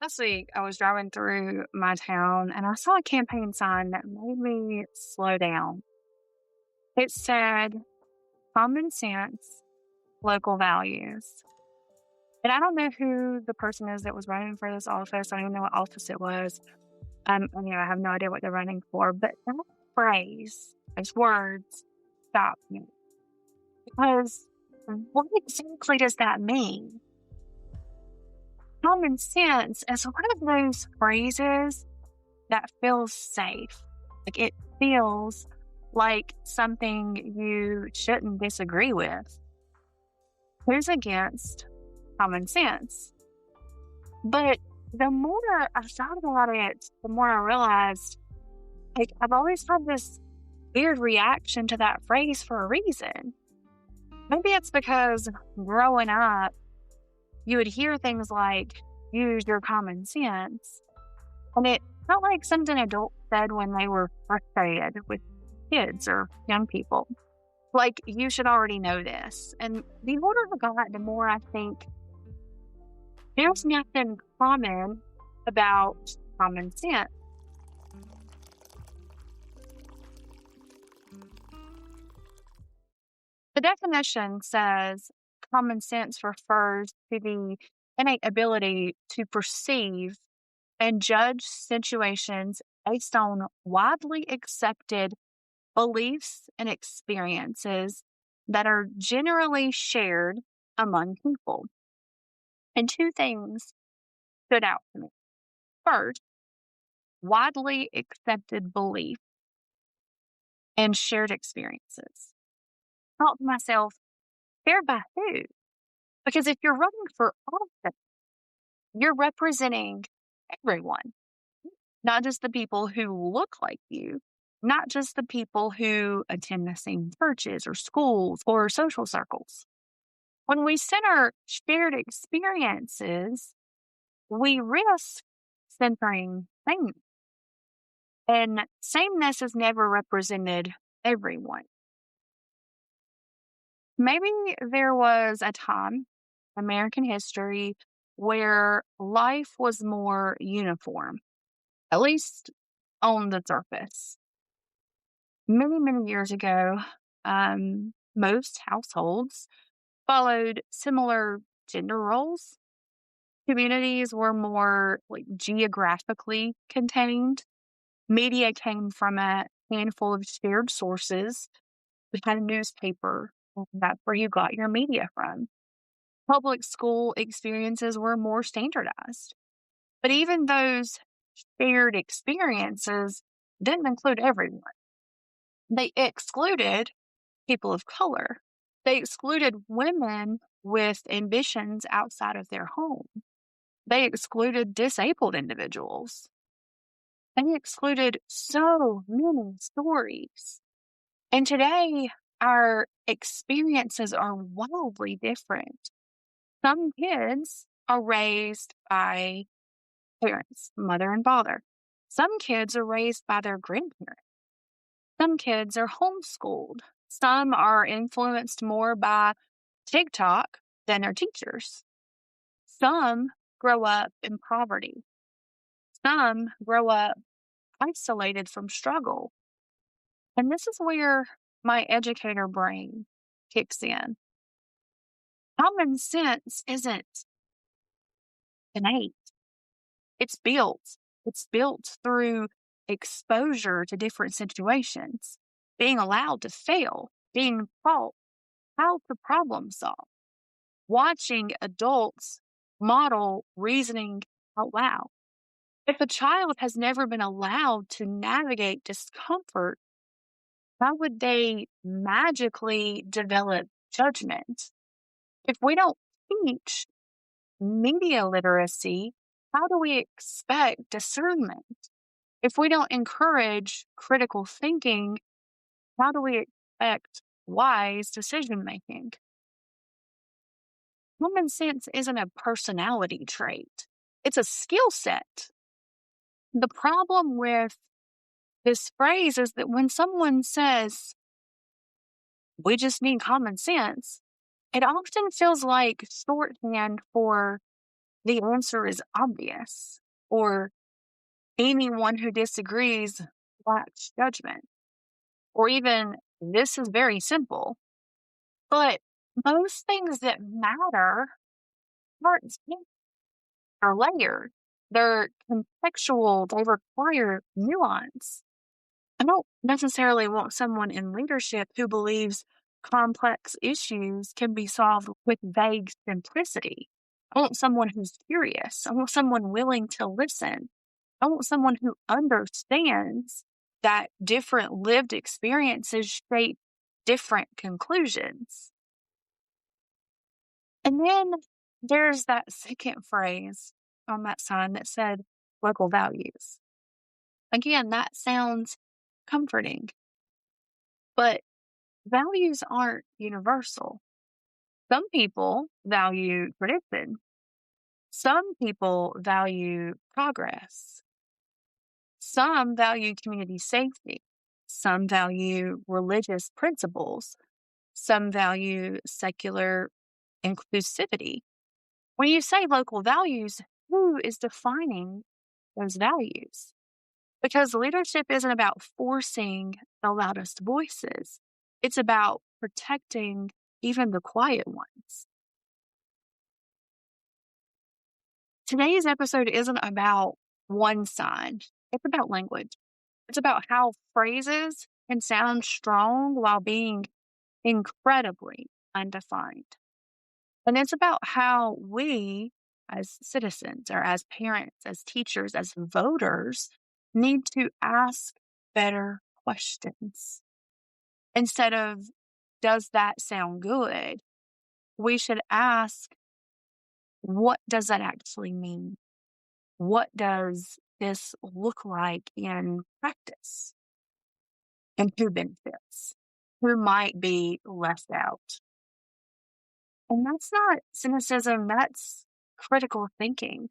Last week, I was driving through my town and I saw a campaign sign that made me slow down. It said, common sense, local values. And I don't know who the person is that was running for this office. I don't even know what office it was. I have no idea what they're running for, but that phrase, those words, stopped me. Because what exactly does that mean? Common sense is one of those phrases that feels safe. Like it feels like something you shouldn't disagree with. Who's against common sense? But the more I thought about it, the more I realized like I've always had this weird reaction to that phrase for a reason. Maybe it's because growing up, you would hear things like use your common sense. And it felt like something adults said when they were frustrated with kids or young people. Like, you should already know this. And the older I got, the more I think there's nothing common about common sense. The definition says common sense refers to the innate ability to perceive and judge situations based on widely accepted beliefs and experiences that are generally shared among people. And two things stood out to me. First, widely accepted belief and shared experiences. I thought to myself, shared by who? Because if you're running for office, you're representing everyone, not just the people who look like you, not just the people who attend the same churches or schools or social circles. When we center shared experiences, we risk centering sameness. And sameness has never represented everyone. Maybe there was a time, American history, where life was more uniform, at least on the surface. Many, many years ago, most households followed similar gender roles. Communities were more like geographically contained. Media came from a handful of shared sources. We had a newspaper. That's where you got your media from. Public school experiences were more standardized. But even those shared experiences didn't include everyone. They excluded people of color. They excluded women with ambitions outside of their home. They excluded disabled individuals. They excluded so many stories. And today, our experiences are wildly different. Some kids are raised by parents, mother and father. Some kids are raised by their grandparents. Some kids are homeschooled. Some are influenced more by TikTok than their teachers. Some grow up in poverty. Some grow up isolated from struggle. And this is where my educator brain kicks in. Common sense isn't innate. It's built. It's built through exposure to different situations, being allowed to fail, being taught how to problem solve, watching adults model reasoning out loud. If a child has never been allowed to navigate discomfort, how would they magically develop judgment? If we don't teach media literacy, how do we expect discernment? If we don't encourage critical thinking, how do we expect wise decision making? Common sense isn't a personality trait, it's a skill set. The problem with this phrase is that when someone says, we just need common sense, it often feels like shorthand for the answer is obvious, or anyone who disagrees lacks judgment, or even this is very simple. But most things that matter aren't simple, are layered. They're contextual, they require nuance. I don't necessarily want someone in leadership who believes complex issues can be solved with vague simplicity. I want someone who's curious. I want someone willing to listen. I want someone who understands that different lived experiences shape different conclusions. And then there's that second phrase on that sign that said local values. Again, that sounds comforting, but values aren't universal. Some people value tradition. Some people value progress. Some value community safety. Some value religious principles. Some value secular inclusivity. When you say local values, who is defining those values? Because leadership isn't about forcing the loudest voices. It's about protecting even the quiet ones. Today's episode isn't about one sign. It's about language. It's about how phrases can sound strong while being incredibly undefined. And it's about how we, as citizens or as parents, as teachers, as voters, need to ask better questions. Instead of, does that sound good? We should ask, what does that actually mean? What does this look like in practice? And who benefits? Who might be left out? And that's not cynicism, that's critical thinking.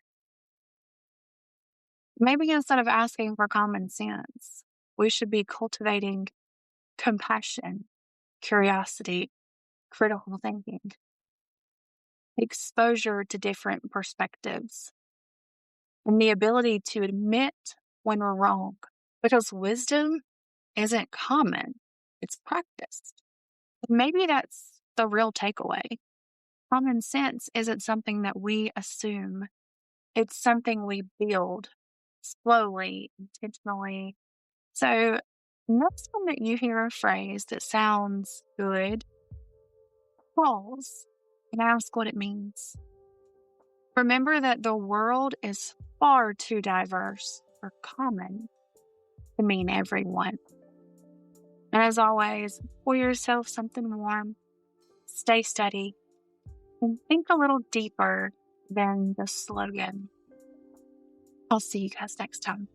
Maybe instead of asking for common sense, we should be cultivating compassion, curiosity, critical thinking, exposure to different perspectives, and the ability to admit when we're wrong. Because wisdom isn't common, it's practiced. Maybe that's the real takeaway. Common sense isn't something that we assume, it's something we build slowly, intentionally. So, next time that you hear a phrase that sounds good, pause and ask what it means. Remember that the world is far too diverse or common to mean everyone. And as always, pour yourself something warm, stay steady, and think a little deeper than the slogan. I'll see you guys next time.